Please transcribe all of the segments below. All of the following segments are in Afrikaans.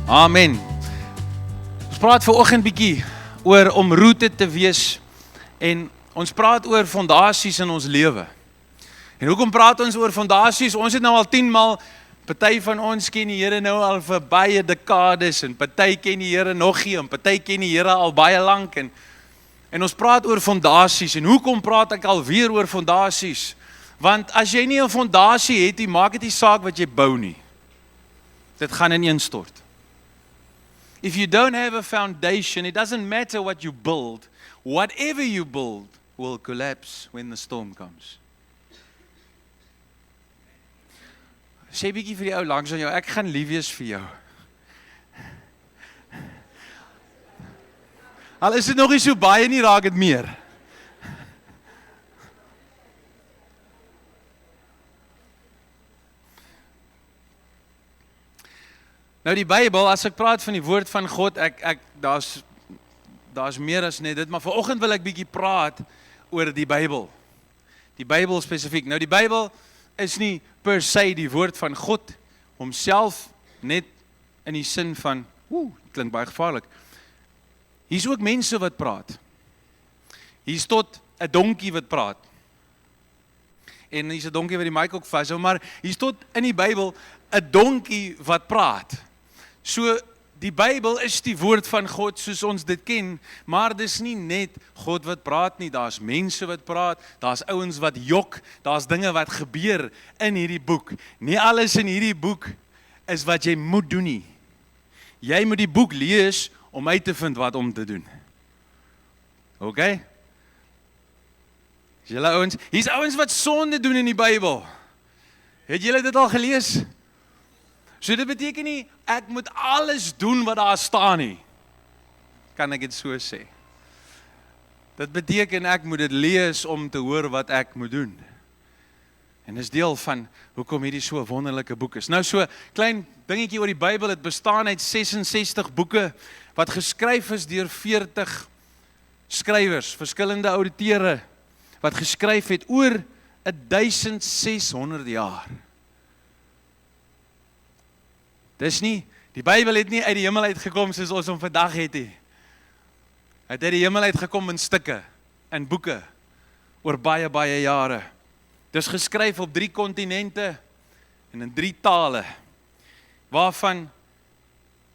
Amen. Ons praat vanoggend bietjie oor om rooted te wees en ons praat oor fondasies in ons lewe. En hoekom praat ons oor fondasies? Ons het nou al 10 maal, party van ons ken die Here nou al vir baie dekades en party ken die Here nog nie en party ken die Here al baie lank en ons praat oor fondasies. En hoekom praat ek alweer oor fondasies? Want as jy nie 'n fondasie het nie, maak dit nie saak wat jy bou nie. Dit gaan ineenstort. If you don't have a foundation, it doesn't matter what you build. Whatever you build will collapse when the storm comes. Sê bietjie vir die ou langs aan jou, ek gaan lief wees vir jou. Al is dit nog nie so baie nie, raak dit meer. Nou die Bybel, as ek praat van die woord van God, daar's meer as net dit, maar vanoggend wil ek bietjie praat oor die Bybel. Die Bybel spesifiek. Nou die Bybel is nie per se die woord van God homself, net in die sin van, klink baie gevaarlik. Hier's ook mense wat praat. Hier's tot 'n donkie wat praat. En hier's 'n donkie wat die mic ook vashou, maar hier's tot in die Bybel 'n donkie wat praat. So die Bybel is die woord van God soos ons dit ken, maar dis nie net God wat praat nie, daar's mense wat praat, daar's ouens wat jok, daar's dinge wat gebeur in hierdie boek. Nie alles in hierdie boek is wat jy moet doen nie. Jy moet die boek lees om uit te vind wat om te doen. OK? Julle ouens, hier's ouens wat sonde doen in die Bybel. Het julle dit al gelees? So dit beteken nie, ek moet alles doen wat daar staan nie. Kan ek dit so sê? Dit beteken ek moet dit lees om te hoor wat ek moet doen. En dis deel van hoekom hierdie so 'n wonderlike boek is. Nou so klein dingetjie oor die Bybel, dit bestaan uit 66 boeke wat geskryf is deur 40 skrywers, verskillende ouditeure wat geskryf het oor 1600 jaar. Dis nie, die Bybel het nie uit die hemel uitgekom soos ons hom vandag het nie. Het uit die hemel uitgekom in stukke, in boeke, oor baie, baie jare. Dis geskryf op 3 kontinente en in 3 tale, waarvan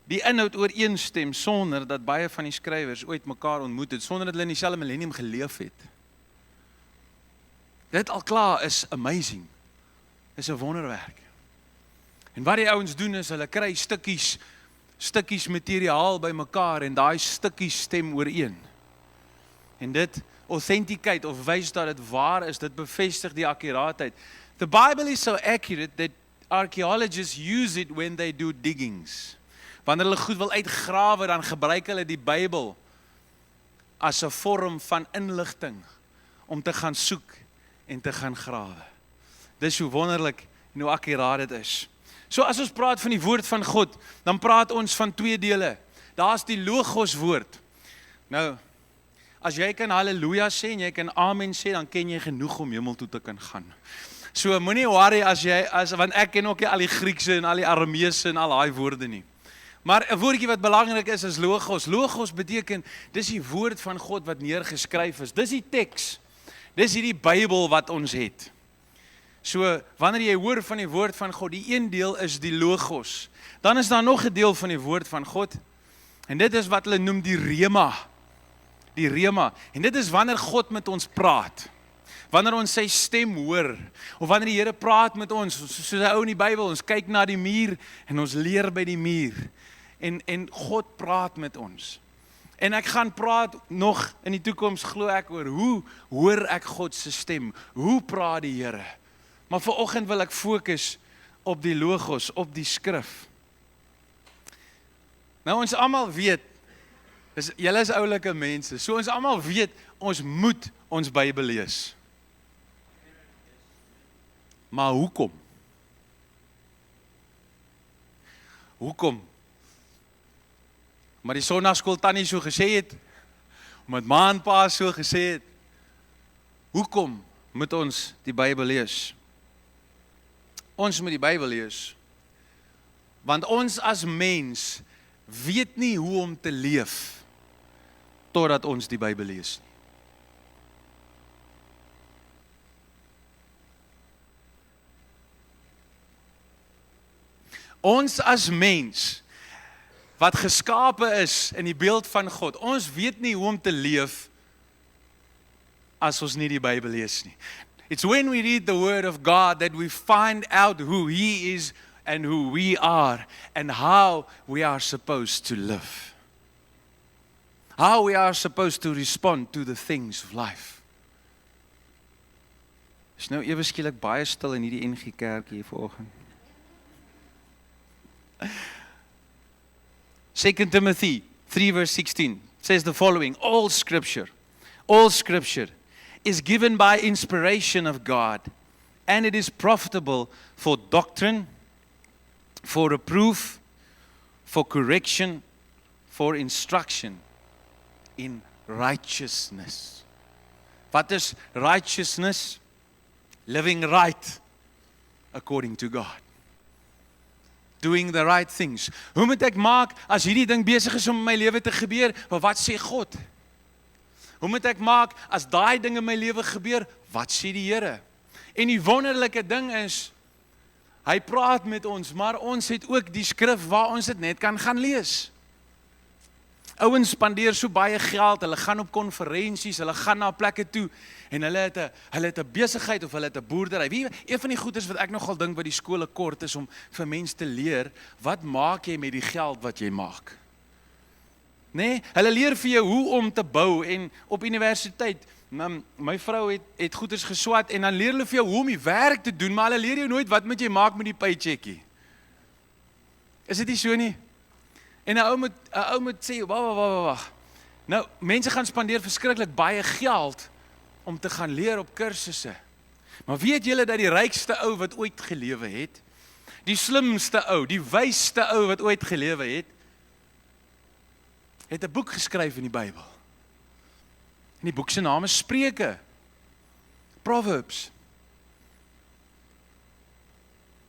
die inhoud ooreenstem sonder dat baie van die skrywers ooit mekaar ontmoet het, sonder dat hulle in dieselfde millennium geleef het. Dit al klaar is amazing. Is 'n wonderwerk. En wat die ouens doen is, hulle kry stukkies materiaal by mekaar en daai stukkies stem ooreen. En dit authenticate of wys dat dit waar is, dit bevestig die akkuraatheid. The Bible is so accurate that archaeologists use it when they do diggings. Wanneer hulle goed wil uitgrawe, dan gebruik hulle die Bybel as 'n vorm van inligting om te gaan soek en te gaan grawe. Dis hoe wonderlik en hoe akkuraat dit is. So as ons praat van die woord van God, dan praat ons van 2 dele. Daar's die Logos woord. Nou, as jy kan halleluja sê en jy kan amen sê, dan ken jy genoeg om hemel toe te kan gaan. So moenie worry want ek ken ook nie al die Griekse en al die Arameese en al daai woorde nie. Maar 'n woordjie wat belangrik is Logos. Logos beteken, dis die woord van God wat neergeskryf is. Dis die teks. Dis hierdie Bybel wat ons het. So, wanneer jy hoor van die woord van God, die een deel is die Logos. Dan is daar nog 'n deel van die woord van God. En dit is wat hulle noem die Rema. Die Rema. En dit is wanneer God met ons praat. Wanneer ons sy stem hoor. Of wanneer die Here praat met ons, soos 'n ou in die Bybel, ons kyk na die muur en ons leer by die muur. En God praat met ons. En ek gaan praat nog in die toekoms, glo ek, oor hoe hoor ek God se stem? Hoe praat die Here? Maar vanoggend wil ek fokus op die Logos, op die skrif. Nou ons almal weet, julle is oulike mense, so ons almal weet, ons moet ons Bybel lees. Maar hoekom? Hoekom? Maar die sonnaskool tannie so gesê het, omdat ma en pa so gesê het, hoekom moet ons die Bybel lees? Ons moet die Bybel lees, want ons as mens weet nie hoe om te leef totdat ons die Bybel lees nie. Ons as mens wat geskape is in die beeld van God, ons weet nie hoe om te leef as ons nie die Bybel lees nie. It's when we read the word of God that we find out who He is and who we are and how we are supposed to live. How we are supposed to respond to the things of life. Is nou ewe skielik baie stil in hierdie NG Kerk hier vanoggend. 2 Timothy 3 verse 16 says the following, all scripture is given by inspiration of God, and it is profitable for doctrine, for reproof, for correction, for instruction in righteousness. Wat is righteousness? Living right according to God. Doing the right things. Hoe moet ek maak as hierdie ding besig is om in my lewe te gebeur? Maar wat sê God? Hoe moet ek maak as daai ding in my lewe gebeur? Wat sê die Here? En die wonderlike ding is, hy praat met ons, maar ons het ook die skrif waar ons dit net kan gaan lees. Ouens spandeer so baie geld, hulle gaan op konferensies, hulle gaan na plekke toe, en hulle het 'n besigheid of hulle het 'n boerdery. Wie, een van die goeders wat ek nogal dink by die skole kort is om vir mense te leer, wat maak jy met die geld wat jy maak? Nee, hulle leer vir jou hoe om te bou, en op universiteit, my vrou het goeders geswat, en dan leer hulle vir jou hoe om die werk te doen, maar hulle leer jou nooit wat moet jy maak met die paycheckie. Is dit nie so nie? En 'n ou moet sê, wag. Nou, mense gaan spandeer verskriklik baie geld om te gaan leer op kursusse. Maar weet julle dat die rykste ou wat ooit gelewe het, die slimste ou, die wysste ou wat ooit gelewe het 'n boek geskryf in die Bybel. En die boek se naam is Spreuke. Proverbs.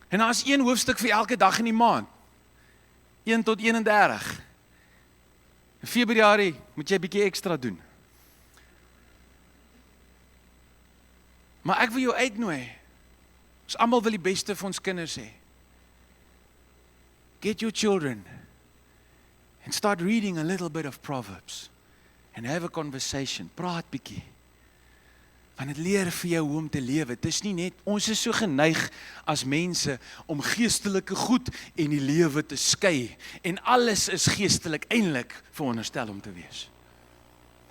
En daar is een hoofstuk vir elke dag in die maand. 1 tot 31. In Februarie moet jy 'n bietjie ekstra doen. Maar ek wil jou uitnooi. Ons almal wil die beste vir ons kinders hê. Get your children and start reading a little bit of Proverbs and have a conversation. Praat bietjie. Want dit leer vir jou hoe om te lewe. Dit is nie net, ons is so geneig as mense om geestelike goed en die lewe te skei. En alles is geestelik eintlik veronderstel om te wees.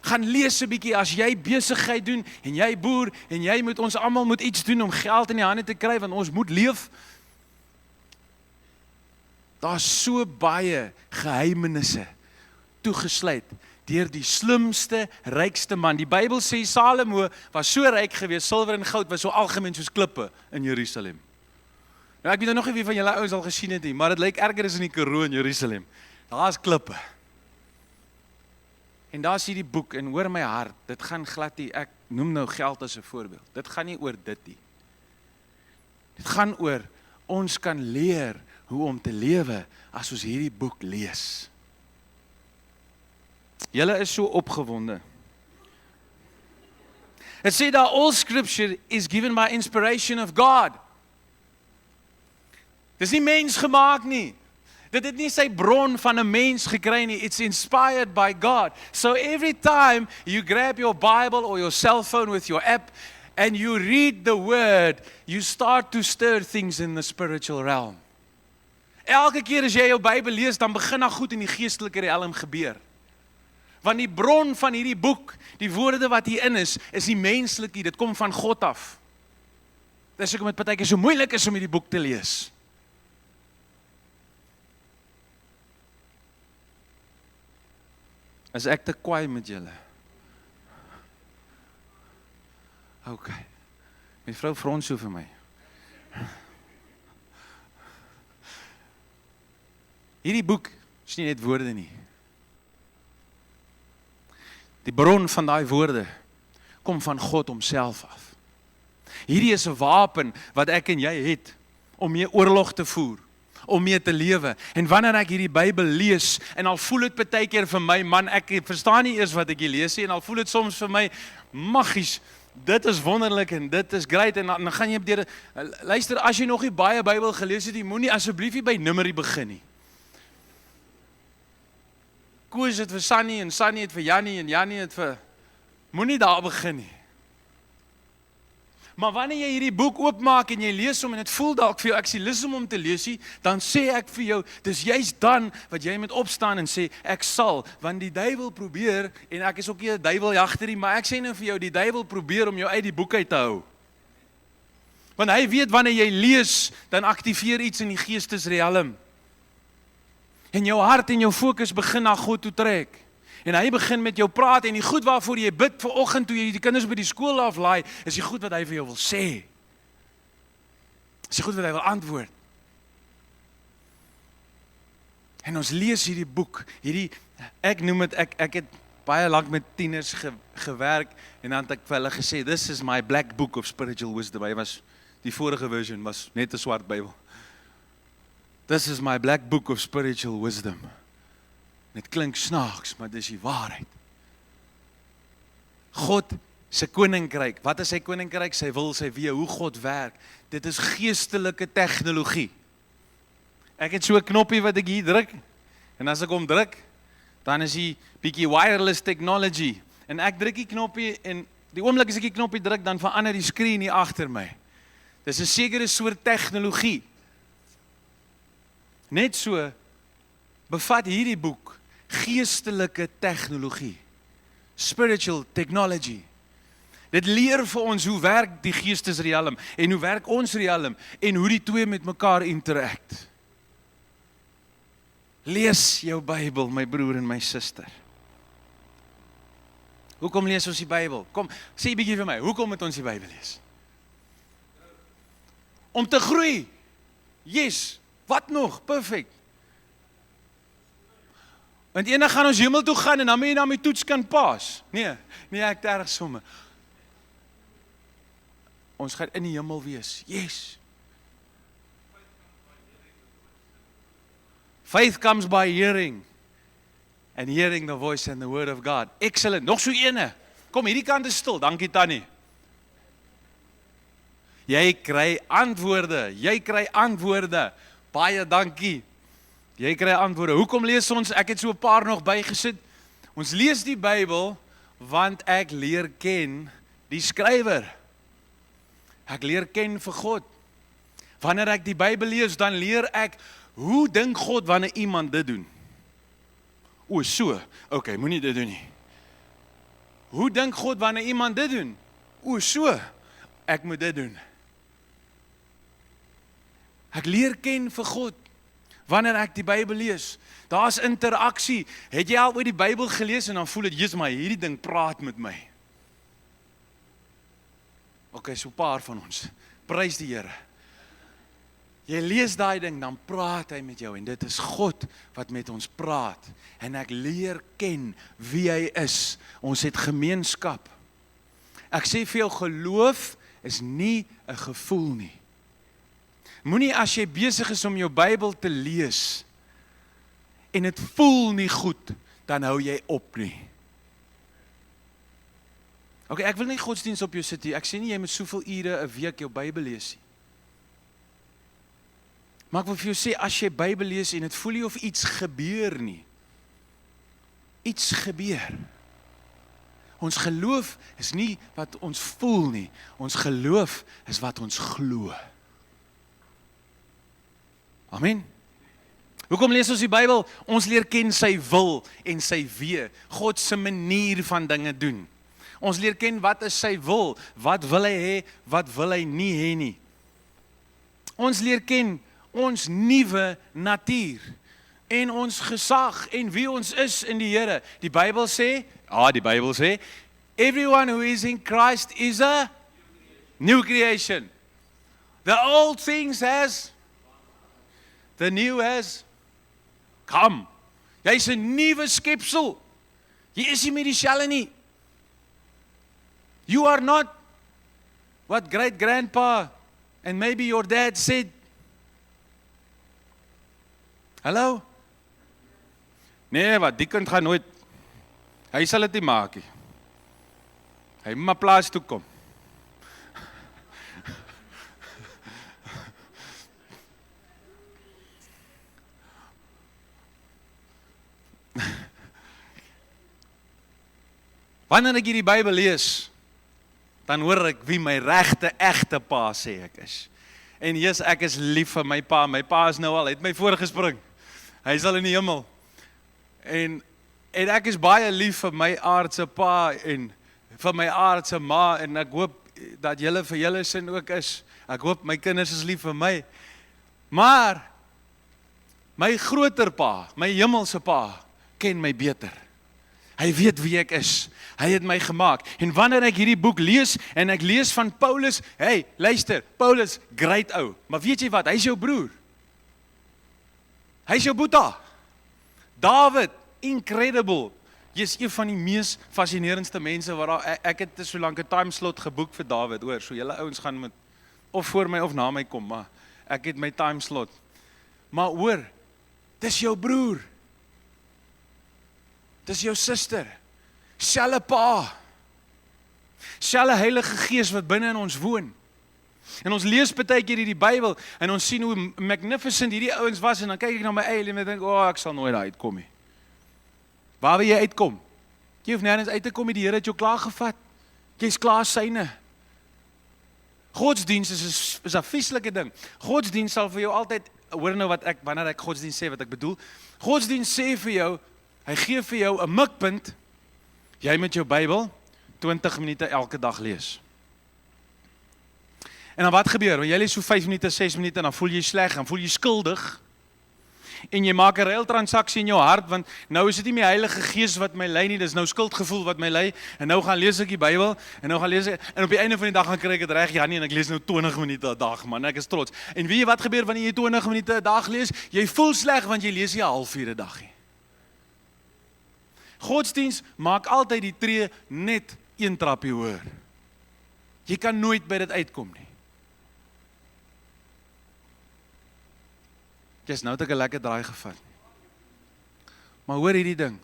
Gaan lees 'n bietjie as jy besigheid doen en jy boer en jy moet, ons almal moet iets doen om geld in die hande te kry want ons moet leef. Daar's so baie geheimenisse toegesluit deur die slimste, rykste man. Die Bybel sê Salomo was so ryk geweest, silwer en goud was so algemeen soos klippe in Jerusalem. Nou ek weet nog nie wie van julle ouens al gesien het nie, maar dit lyk erger as in die Karoo in Jerusalem. Daar's klippe. En daar is hierdie boek, en hoor my hart, dit gaan glad nie, ek noem nou geld as 'n voorbeeld, dit gaan nie oor dit nie. Dit gaan oor, ons kan leer hoe om te lewe as ons hierdie boek lees. Julle is so opgewonde. It sê that all scripture is given by inspiration of God. Dis nie mens gemaak nie. Dit het nie sy bron van 'n mens gekry nie. It's inspired by God. So every time you grab your Bible or your cell phone with your app and you read the word, you start to stir things in the spiritual realm. Elke keer as jy jou Bybel lees, dan begin daar goed in die geestelike realm gebeur. Want die bron van hierdie boek, die woorde wat hierin is nie menslik nie, dit kom van God af. Dis hoekom dit partykeer so moeilik is om hierdie boek te lees. Is ek te kwaai met julle? OK. My vrou frons so vir my. Hierdie boek is nie net woorde nie. Die bron van daai woorde kom van God homself af. Hierdie is 'n wapen wat ek en jy het om mee oorlog te voer, om mee te lewe. En wanneer ek hierdie Bybel lees, en al voel dit baie keer vir my, man, ek verstaan nie eers wat ek hier lees nie, en al voel dit soms vir my magies, dit is wonderlik en dit is great, en dan gaan jy deur, luister, as jy nog nie baie Bybel gelees het, jy moenie asseblief nie by Numeri begin nie. Koos het vir Sunny, en Sunny het vir Jannie, en Jannie het vir, moenie daar begin nie. Maar wanneer jy hierdie boek oopmaak en jy lees hom en dit voel dalk vir jou, ek sê lus om te lees nie, dan sê ek vir jou, dis juist dan wat jy moet opstaan en sê, ek sal, want die duiwel probeer, en ek is ook nie 'n duiweljagter nie, maar ek sê nou vir jou, die duiwel probeer om jou uit die boek uit te hou. Want hy weet wanneer jy lees, dan aktiveer iets in die geestesriem. En jou hart en jou fokus begin na God toe trek. En hy begin met jou praat en die goed waarvoor jy bid vir oggend toe jy die kinders by die skool aflaai, is die goed wat hy vir jou wil sê. Is die goed wat hy wil antwoord. En ons lees hierdie boek, ek noem dit, ek het baie lank met tieners gewerk, en dan het ek vir hulle gesê, this is my black book of spiritual wisdom. Die vorige version was net 'n swart Bybel. This is my black book of spiritual wisdom. Dit klink snaaks, maar dis die waarheid. God se koninkryk, wat is sy koninkryk? Sy wil, sy wee, hoe God werk. Dit is geestelike tegnologie. Ek het so 'n knoppie wat ek hier druk, en as ek hom druk, dan is hy bietjie wireless technology, en ek druk die knoppie, en die oomblik as ek die knoppie druk, dan verander die skerm hier agter my. Dis 'n sekere soort tegnologie. Net so bevat hierdie boek geestelike tegnologie, spiritual technology. Dit leer vir ons hoe werk die geestesriem en hoe werk ons riem en hoe die twee met mekaar interact. Lees jou Bybel, my broer en my suster. Hoekom lees ons die Bybel? Kom, sê 'n bietjie vir my, hoekom moet ons die Bybel lees? Om te groei. Yes, wat nog? Perfect. Want eendag gaan ons hemel toe gaan en dan moet jy na my toets kan pas. Nee, ek terg somme. Ons gaan in die hemel wees. Yes. Faith comes by hearing, and hearing the voice and the word of God. Excellent. Nog so ene. Kom, hierdie kant is stil. Dankie Tannie. Jy kry antwoorde. Baie dankie. Jy kry antwoorde. Hoekom lees ons? Ek het so 'n paar nog bygesit. Ons lees die Bybel want ek leer ken die skrywer. Ek leer ken vir God. Wanneer ek die Bybel lees, dan leer ek hoe dink God wanneer iemand dit doen. O, so. Okay, moenie dit doen nie. Hoe dink God wanneer iemand dit doen? O, so. Ek moet dit doen. Ek leer ken vir God. Wanneer ek die Bybel lees, daar's interaksie. Het jy al ooit die Bybel gelees en dan voel dit, Jesus, maar hierdie ding praat met my. Okay, so 'n paar van ons. Prys die Here. Jy lees daai ding, dan praat hy met jou en dit is God wat met ons praat. En ek leer ken wie hy is. Ons het gemeenskap. Ek sê vir jou, geloof is nie 'n gevoel nie. Moenie as jy besig is om jou Bybel te lees en dit voel nie goed, dan hou jy op nie. Okay, ek wil nie godsdiens op jou sit nie. Ek sê nie jy moet soveel ure 'n week jou Bybel lees nie. Maar ek wil vir jou sê, as jy Bybel lees en dit voel nie of iets gebeur nie. Iets gebeur. Ons geloof is nie wat ons voel nie. Ons geloof is wat ons glo. Amen. Hoekom lees ons die Bybel? Ons leer ken sy wil en sy wee. God se manier van dinge doen. Ons leer ken wat is sy wil, wat wil hy hê, wat wil hy nie hê nie. Ons leer ken ons nuwe natuur en ons gesag en wie ons is in die Here. Die Bybel sê, everyone who is in Christ is a new creation. The old things the new has come. Jy is 'n nuwe skepsel. Jy is nie meer dieselfde nie. You are not what great grandpa and maybe your dad said Hallo? Nee, wat, die kind gaan nooit, hy sal dit nie maak nie. Hy moet maar plaas toe kom. Wanneer ek hierdie Bybel lees, dan hoor ek wie my regte, egte pa sê ek is. En Jesus, ek is lief vir my pa. My pa is nou al, het my voorgespring. Hy is al in die hemel. En ek is baie lief vir my aardse pa en vir my aardse ma en ek hoop dat julle vir julle sin ook is. Ek hoop my kinders is lief vir my. Maar my groter pa, my hemelse pa, ken my beter. Hy weet wie ek is. Hy het my gemaak. En wanneer ek hierdie boek lees, en ek lees van Paulus, hey, luister, Paulus, great ou, maar weet jy wat, hy is jou broer. Hy is jou boeta. David, incredible. Jy is een van die mees fascinerendste mense, waar ek het so lank 'n timeslot geboek vir David, hoor, so julle ouens gaan met, of voor my of na my kom, maar ek het my timeslot. Maar hoor, dis jou broer. Dis jou suster, selfe pa, selfe Heilige Gees wat binne in ons woon. En ons lees baie keer hierdie Bybel, en ons sien hoe magnificent hierdie ouens was, en dan kyk ek na my eie leven, en ek dink, ek sal nooit daar uitkom nie. Waar wil jy uitkom? Jy hoef nergens uit te kom, die Here het jou klaar gevat. Jy is klaar syne. Godsdienst is 'n vieslike ding. Godsdienst sal vir jou altyd, hoor nou wanneer ek godsdienst sê wat ek bedoel, godsdienst sê vir jou, hy gee vir jou 'n mikpunt, jy met jou Bybel 20 minute elke dag lees. En dan wat gebeur? Jy lees so 5 minute, 6 minute, en dan voel jy sleg, en voel jy skuldig, en jy maak 'n reël transaksie in jou hart, want nou is dit nie meer Heilige Gees wat my lei nie, dis nou skuldgevoel wat my lei, en nou gaan lees ek die Bybel, en nou gaan lees ek, en op die einde van die dag gaan kry ek dit reg, ja nie, en ek lees nou 20 minute 'n dag, man, ek is trots. En weet jy wat gebeur wanneer jy 20 minute 'n dag lees? Jy voel sleg, want jy lees nie 'n halfuur 'n dag nie. Godsdienst maak altyd die tree net een trappie hoër. Jy kan nooit by dit uitkom nie. Yes, nou het ek 'n lekker draai gevat. Maar hoor hierdie ding,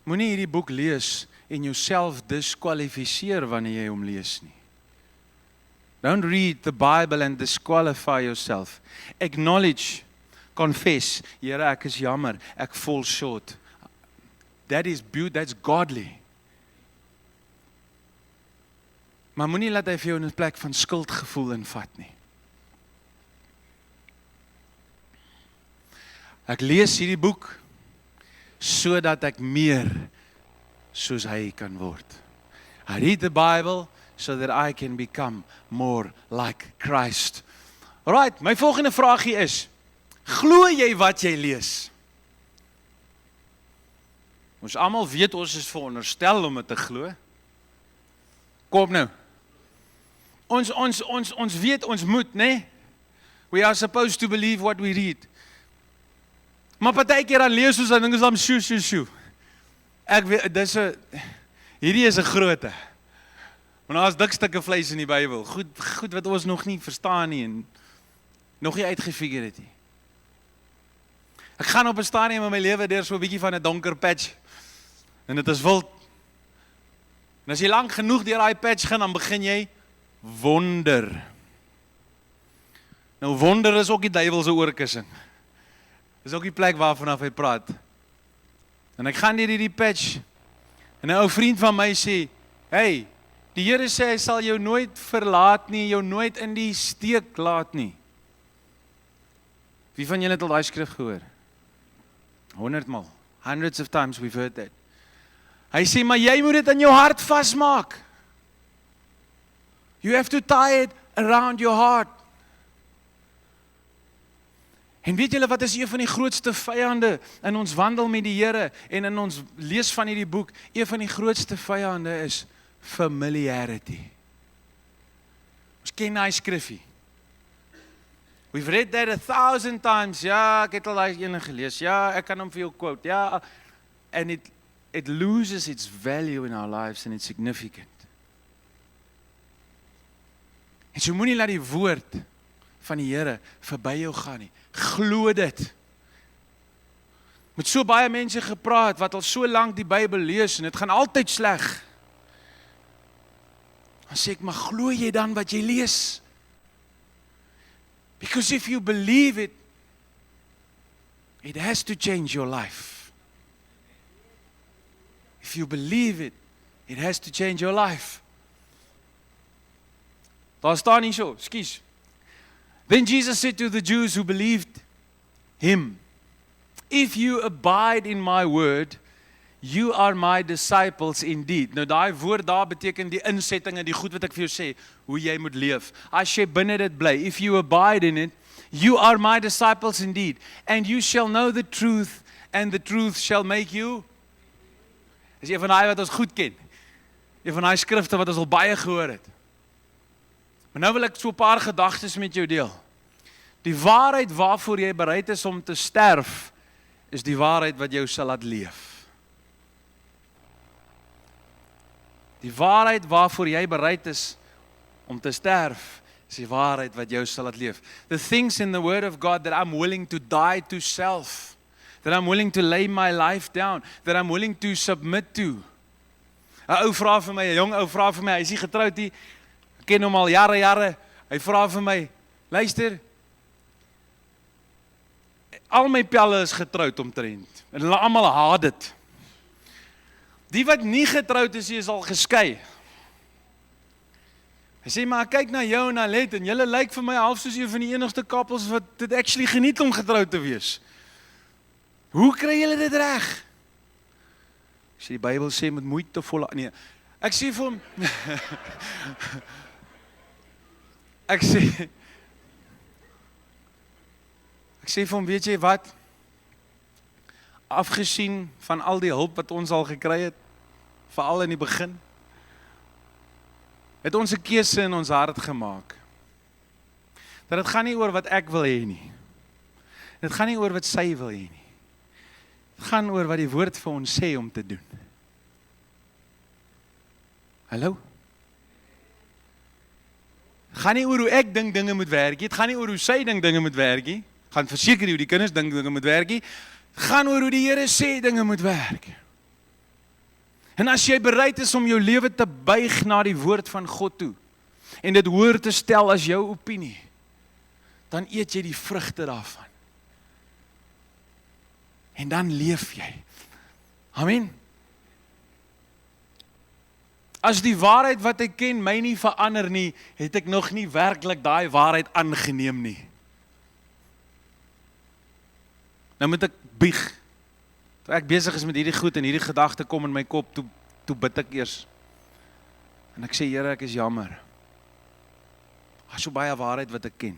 moenie hierdie boek lees en jouself diskwalifiseer wanneer jy hom lees nie. Don't read the Bible and disqualify yourself. Acknowledge, confess, Here, ek is jammer, ek fall short. That is beauty, that's godly. Maar moenie laat hy vir jou in 'n plek van skuldgevoel invat nie. Ek lees hierdie boek sodat ek meer soos hy kan word. I read the Bible so that I can become more like Christ. Alright, my volgende vraagie is, glo jy wat jy lees? Ons almal weet ons is veronderstel om dit te glo. Kom nou. Ons weet ons moet, né? We are supposed to believe what we read. Maar partykeer dan lees ons en dink ons dan sjoe. Ek weet hierdie is 'n groote. Want daar's dik stukke vleis in die Bybel. Goed wat ons nog nie verstaan nie en nog nie uitgefigure het nie. Ek gaan op 'n stadium in my lewe deur so 'n bietjie van 'n donker patch. En dit is wild. En as jy lank genoeg deur daai patch gaan, dan begin jy wonder. Nou wonder is ook die duiwel se oorkussing. Dis ook die plek waarvan hy praat. En ek gaan deur hierdie patch. En 'n ou vriend van my sê, hey, die Here sê hy sal jou nooit verlaat nie, jou nooit in die steek laat nie. Wie van julle het al daai skrif gehoor? 100 maal. Hundreds of times we've heard that. Hy sê, maar jy moet dit in jou hart vasmaak. You have to tie it around your heart. En weet julle wat is een van die grootste vyande in ons wandel met die Here en in ons lees van hierdie boek? Een van die grootste vyande is familiarity. Ons ken daai skrifgie. We've read that 1,000 times. Ja, ek het al daai ene gelees. Ja, ek kan hom vir jou quote. Ja, and it loses its value in our lives and it's significant. En so moenie laat die woord van die Here verby jou gaan nie. Glo dit. Met so baie mense gepraat wat al so lank die Bybel lees en dit gaan altyd sleg. Dan sê ek, maar glo jy dan wat jy lees? Because if you believe it, it has to change your life. If you believe it, it has to change your life. Daar staan nie so, skus. Then Jesus said to the Jews who believed him, if you abide in my word, you are my disciples indeed. Nou daai woord daar beteken die insetting en die goed wat ek vir jou sê, hoe jy moet leef. As jy binne dit bly, if you abide in it, you are my disciples indeed, and you shall know the truth, and the truth shall make you. Dis een van daai wat ons goed ken. Een van daai skrifte wat ons al baie gehoor het. Maar nou wil ek so 'n paar gedagtes met jou deel. Die waarheid waarvoor jy bereid is om te sterf, is die waarheid wat jou sal laat leef. Die waarheid waarvoor jy bereid is om te sterf, is die waarheid wat jou sal laat leef. The things in the word of God that I'm willing to die to self, that I'm willing to lay my life down, that I'm willing to submit to. 'n Ou vra vir my, 'n jong ou vra vir my, hy is nie getroud nie, ek ken hom al jare, hy vra vir my, luister, al my pelle is getroud omtrent, en hulle almal haat dit. Die wat nie getroud is al geskei. Hy sê, maar kyk na jou en Alet, en julle lyk vir my half soos een van die enigste couples wat dit actually geniet om getroud te wees. Hoe kry julle dit reg? Ek sê, die Bybel sê met moeite vol, nee, ek sê vir hom, ek sê vir hom, weet jy wat, afgesien van al die hulp wat ons al gekry het, veral in die begin, het ons 'n keuse in ons hart gemaak. Dat dit gaan nie oor wat ek wil hê nie. Dit gaan nie oor wat sy wil hê nie. Dit gaan oor wat die woord vir ons sê om te doen. Hallo? Het gaan nie oor hoe ek dink dinge moet werk nie. Het gaan nie oor hoe sy dink dinge moet werk nie. Gaan verseker hoe die kinders dink dinge moet werk nie. Het gaan oor hoe die Here sê dinge moet werk. En as jy bereid is om jou lewe te buig na die woord van God toe, en dit hoor te stel as jou opinie, dan eet jy die vrugte daarvan. En dan leef jy. Amen. As die waarheid wat ek ken my nie verander nie, het ek nog nie werklik daai waarheid aangeneem nie. Nou moet ek bieg. Toe ek besig is met hierdie goed en hierdie gedagte kom in my kop, toe bid ek eers. En ek sê, Here, ek is jammer. Daar is so baie waarheid wat ek ken.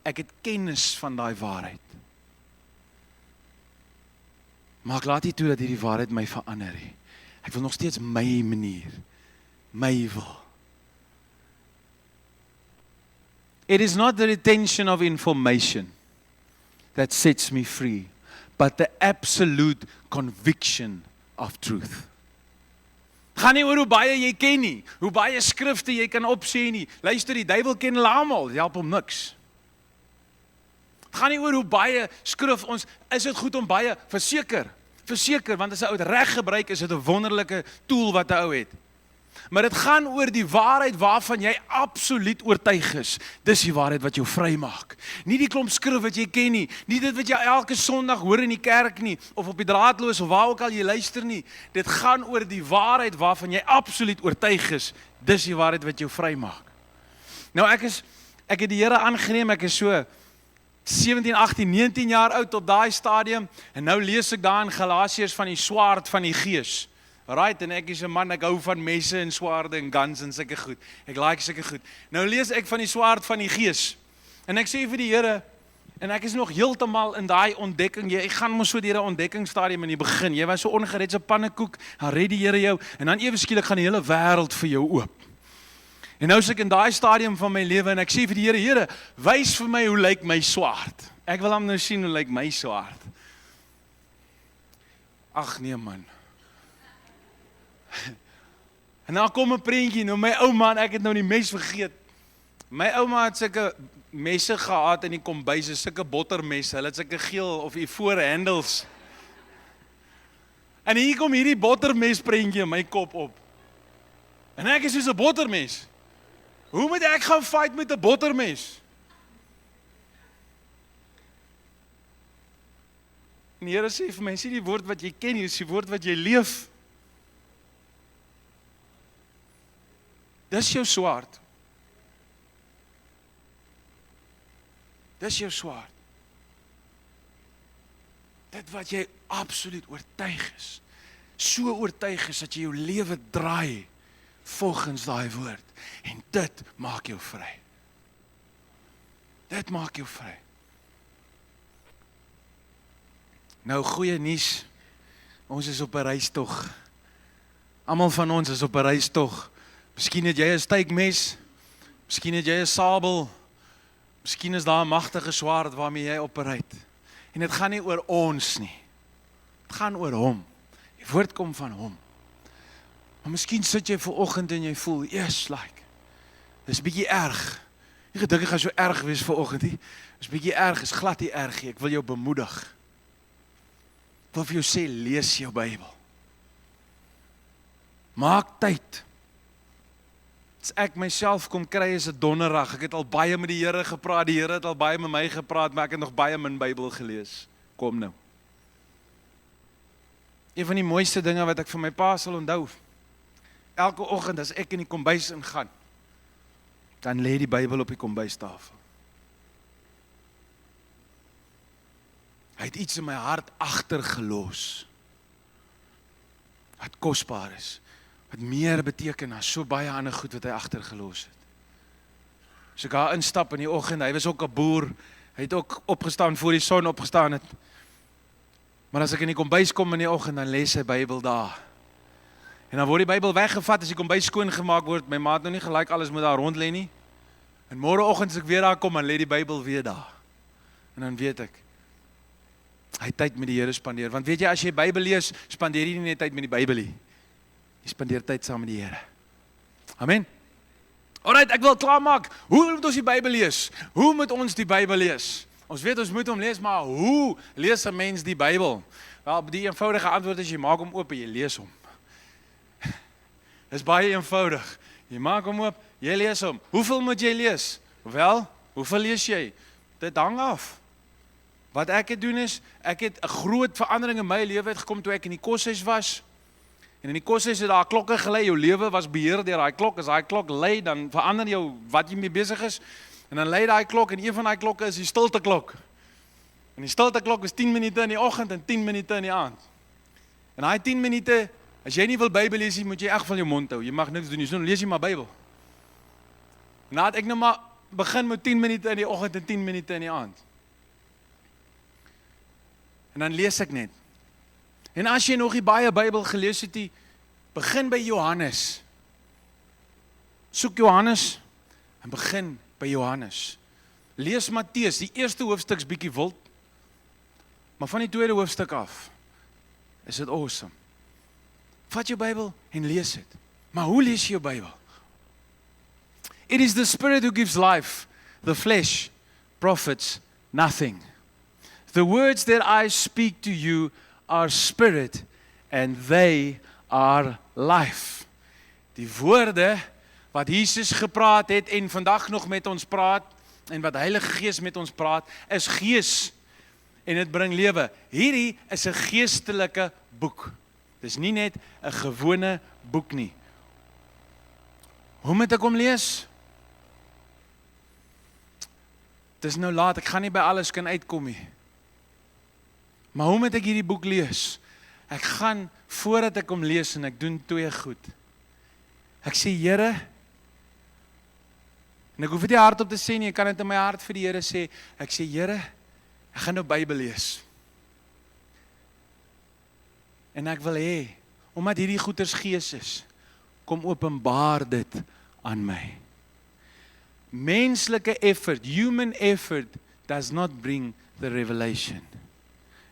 Ek het kennis van daai waarheid. Maar ek laat nie toe dat hierdie waarheid my verander nie. Ek wil nog steeds my manier, my wil. It is not the retention of information that sets me free, but the absolute conviction of truth. Gaan nie oor hoe baie jy ken nie, hoe baie skrifte jy kan opsê nie. Luister, die duiwel ken hulle almal, dit help hom niks. Gaan nie oor hoe baie skrif ons, is dit goed om baie, verseker, want as 'n ou dit reg gebruik, is dit 'n wonderlike tool wat 'n ou het. Maar dit gaan oor die waarheid waarvan jy absoluut oortuig is. Dis die waarheid wat jou vry maak. Nie die klomp skrif wat jy ken nie, nie dit wat jy elke Sondag hoor in die kerk nie, of op die draadloos, of waar ook al jy luister nie. Dit gaan oor die waarheid waarvan jy absoluut oortuig is. Dis die waarheid wat jou vry maak. Nou ek het die Here aangeneem, ek is so 17, 18, 19 jaar oud op daai stadium, en nou lees ek daar in Galasiërs van die swaard van die gees. Right, en ek is 'n man, ek hou van messe en swaarde en guns en sulke goed. Ek like sulke goed. Nou lees ek van die swaard van die gees. En ek sê vir die Here, en ek is nog heeltemal in daai ontdekking. Jy gaan mos so deur 'n ontdekkingsstadium in die begin. Jy was so ongeredde pannekoek, dan red die Here jou, en dan ewe skielik gaan die hele wêreld vir jou oop. En nou is ek in daai stadium van my lewe, en ek sê vir die Here, Here, wys vir my hoe lyk my swaard. Ek wil hom nou sien hoe lyk my swaard. Ag nee man. En dan kom 'n prentjie, nou my ou man, ek het nou die mes vergeet. My ouma het sulke messe gehad in die kombuis, sulke bottermesse, hulle het sulke geel of ivoor handles. En hier kom hierdie bottermes prentjie in my kop op. En ek is soos 'n bottermes. Hoe moet ek gaan fight met 'n bottermes? En die Here sê vir my, sê die woord wat jy ken, is die woord wat jy leef. Dis jou swaard. Dis jou swaard. Dit wat jy absoluut oortuig is. So oortuig is dat jy jou lewe draai volgens daai woord. En dit maak jou vry. Dit maak jou vry. Nou, goeie nuus. Ons is op 'n reistog. Almal van ons is op 'n reistog. Miskien het jy 'n steekmes, miskien het jy 'n sabel, miskien is daar 'n magtige swaard waarmee jy opereer. En dit gaan nie oor ons nie. Dit gaan oor hom. Die woord kom van hom. Maar miskien sit jy vanoggend en jy voel, yes, like, dis bietjie erg. Nie gedink ek gaan so erg wees vanoggend nie. Dis bietjie erg, is glad nie erg nie. Ek wil jou bemoedig. Ek wil vir jou sê, lees jou Bybel. Maak tyd. As ek myself kom kry is 'n donderdag. Ek het al baie met die Here gepraat. Die Here het al baie met my gepraat, maar ek het nog baie min Bybel gelees. Kom nou. Een van die mooiste dinge wat ek van my pa sal onthou. Elke oggend as ek in die kombuis ingaan, dan lê die Bybel op die kombuistafel. Hy het iets in my hart agtergelos. Wat kosbaar is. Wat meer beteken as so baie ander goed wat hy agtergelos het. As ek daar instap in die oggend, hy was ook 'n boer, hy het ook opgestaan voor die son opgestaan het. Maar as ek in die kombuis kom in die oggend, dan lees hy Bybel daar. En dan word die Bybel weggevat as die kombuis skoon gemaak word. My ma het nou nie gelyk alles moet daar rond lê nie. En môreoggend as ek weer daar kom, dan lê die Bybel weer daar. En dan weet ek, hy het tyd met die Here spandeer. Want weet jy, as jy Bybel lees, spandeer jy nie net tyd met die Bybel nie. Jy spandeer tyd saam met die Here. Amen. Alright, ek wil klaarmaak. Hoe moet ons die Bybel lees? Hoe moet ons die Bybel lees? Ons weet ons moet hom lees, maar hoe lees 'n mens die Bybel? Wel, die eenvoudige antwoord is jy maak hom oop en jy lees hom. Dis baie eenvoudig. Jy maak hom oop, jy lees hom. Hoeveel moet jy lees? Wel, hoeveel lees jy? Dit hang af. Wat ek het doen is, ek het 'n groot verandering in my lewe gekom toe ek in die koshuis was. En in die koshuis het daar klokke gelei, jou lewe was beheer deur daai klok. As daai klok lui, dan verander jou wat jy mee besig is. En dan lui daai klok en een van daai klokke is die stilte klok. En die stilte klok is 10 minute in die oggend en 10 minute in die aand. En daai 10 minute, as jy nie wil Bybel lees nie, moet jy reg van jou mond hou. Jy mag niks doen nie, so lees jy maar Bybel. Nou het ek nou maar begin met 10 minute in die oggend en 10 minute in die aand. En dan lees ek net. En as jy nog nie baie Bybel gelees het, begin by Johannes. Soek Johannes en begin by Johannes. Lees Matteus, die eerste hoofstuk is bietjie wild, maar van die tweede hoofstuk af is dit awesome. Vat jou Bybel en lees dit. Maar hoe lees jy jou Bybel? It is the Spirit who gives life. The flesh profits nothing. The words that I speak to you are spirit and they are life. Die woorde wat Jesus gepraat het en vandag nog met ons praat en wat Heilige Gees met ons praat, is gees en dit bring lewe. Hierdie is 'n geestelike boek. Dis nie net 'n gewone boek nie. Hoe moet ek hom lees? Dis nou laat, ek gaan nie by alles kan uitkom nie. Maar hoe moet ek hierdie boek lees? Ek gaan, voordat ek hom lees, en ek doen twee goed. Ek sê, Here, en ek hoef dit nie hardop te sê nie, ek kan dit in my hart vir die Here sê, ek sê, Here, ek gaan nou Bybel lees. En ek wil hê, omdat hierdie goeders gees is, kom openbaar dit aan my. Menslike effort, human effort, does not bring the revelation.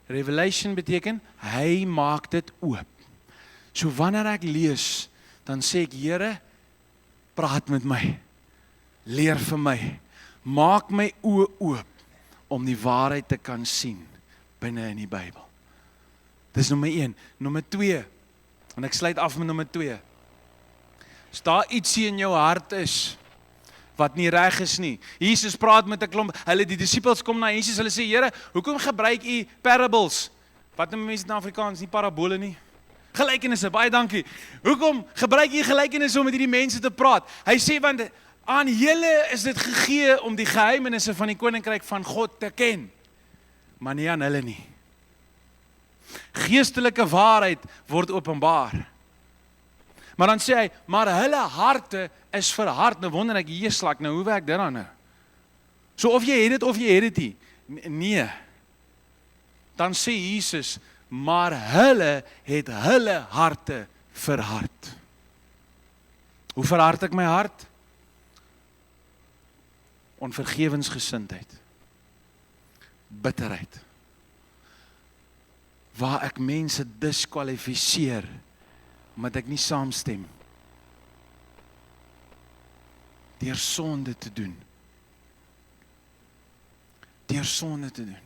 Revelation beteken, hy maak dit oop. So wanneer ek lees, dan sê ek, Here, praat met my. leer vir my, maak my oë oop, om die waarheid te kan sien, binne in die Bybel. Dis nommer 1. Nommer 2, en ek sluit af met nommer 2. As daar ietsie in jou hart is, wat nie reg is nie. Jesus praat met 'n klomp, die disippels kom na Jesus, hulle sê, Here, hoekom gebruik u parables? Wat noem mense in Afrikaans, nie parabole nie? Gelykenisse, baie dankie. Hoekom gebruik u gelykenisse om met hierdie mense te praat? Hy sê, want aan julle is dit gegee om die geheimenisse van die koninkryk van God te ken, maar nie aan hulle nie. Geestelike waarheid word openbaar. Maar dan sê hy, maar hulle harte is verhard. Nou wonder ek, jeeslak, nou hoe werk dit dan nou? So of jy het dit of jy het dit nie. Nee. Dan sê Jesus, maar hulle het hulle harte verhard. Hoe verhard ek my hart? Onvergewensgesindheid. Bitterheid. Waar ek mense diskwalifiseer, omdat ek nie saamstem. Deur sonde te doen. Deur sonde te doen.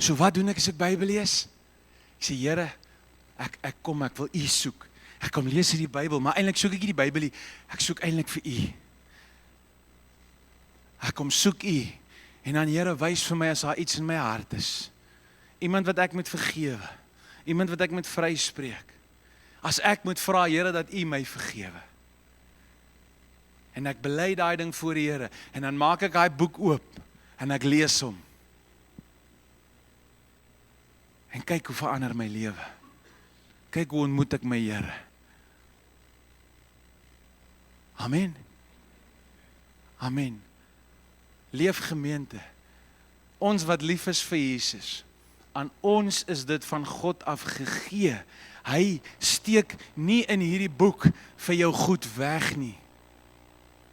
So wat doen ek as ek Bybel lees? Ek sê, Here, ek kom, ek wil U soek. Ek kom lees hierdie Bybel, maar eintlik soek ek nie die Bybel nie. Ek soek eintlik vir U. Ek kom soek U. En dan Here, wys vir my as daar iets in my hart is. Iemand wat ek moet vergewe. Iemand wat ek moet vryspreek. As ek moet vra, Here, dat U my vergewe. En ek bely daai ding voor die Here. En dan maak ek daai boek oop. En ek lees hom. En kyk hoe verander my lewe. Kyk hoe ontmoet ek my Here. Amen. Amen. Leef gemeente. Ons wat lief is vir Jesus. Aan ons is dit van God af gegee. Hy steek nie in hierdie boek vir jou goed weg nie.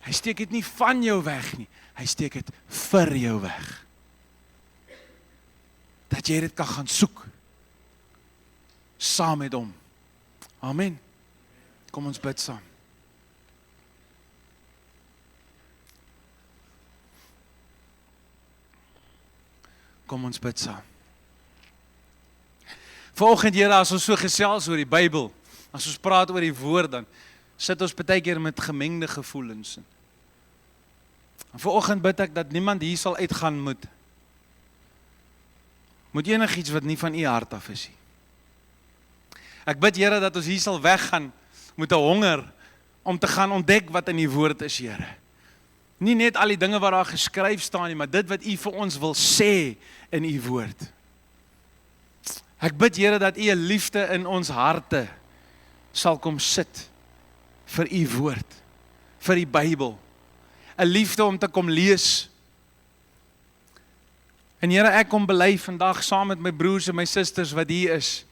Hy steek dit nie van jou weg nie. Hy steek dit vir jou weg. Dat jy dit kan gaan soek. Saam met hom. Amen. Kom ons bid saam. Kom ons bid saam. Vanoggend, Here, as ons so gesels oor die Bybel, as ons praat oor die woord, dan sit ons baie keer met gemengde gevoelens. En vanoggend bid ek dat niemand hier sal uitgaan moet enigiets wat nie van U hart af is nie. Ek bid, Here, dat ons hier sal weggaan met 'n honger om te gaan ontdek wat in die woord is, Here. Nie net al die dinge wat daar geskryf staan nie, maar dit wat U vir ons wil sê in U woord. Ek bid, Here, dat U 'n liefde in ons harte sal kom sit vir U woord, vir die Bybel. 'n Liefde om te kom lees. En Here, ek kom bely vandag saam met my broers en my susters wat hier is.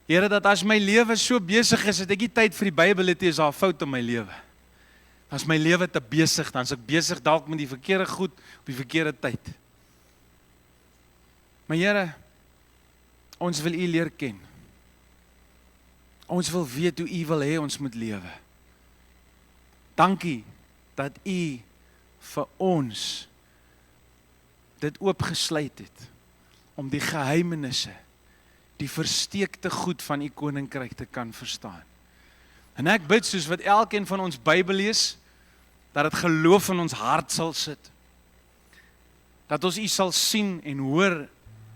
Here, dat as my lewe so besig is, dat ek nie tyd vir die Bybel het, is daar 'n fout in my lewe. As my lewe te besig, dan is ek besig dalk met die verkeerde goed op die verkeerde tyd. Maar Here, ons wil U leer ken. Ons wil weet hoe U wil hê ons moet lewe. Dankie dat U vir ons dit oopgesluit het om die geheimenisse, die versteekte goed van U koninkryk te kan verstaan. En ek bid soos wat elkeen van ons Bybel lees, dat dit geloof in ons hart sal sit. Dat ons U sal sien en hoor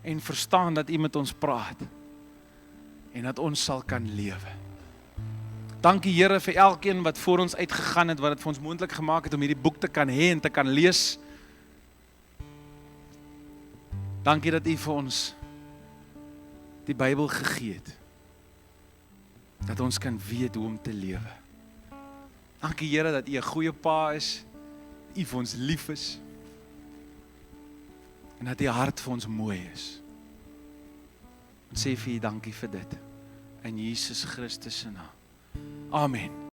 en verstaan dat U met ons praat. En dat ons sal kan lewe. Dankie Here vir elkeen wat voor ons uitgegaan het, wat dit vir ons moontlik gemaak het om hierdie boek te kan hê en te kan lees. Dankie dat U vir ons die Bybel gegee het. Dat ons kan weet hoe om te lewe. Dankie Here dat U 'n goeie Pa is, U vir ons lief is, en dat U hart vir ons mooi is. Ons sê vir U dankie vir dit, in Jesus Christus se naam. Amen.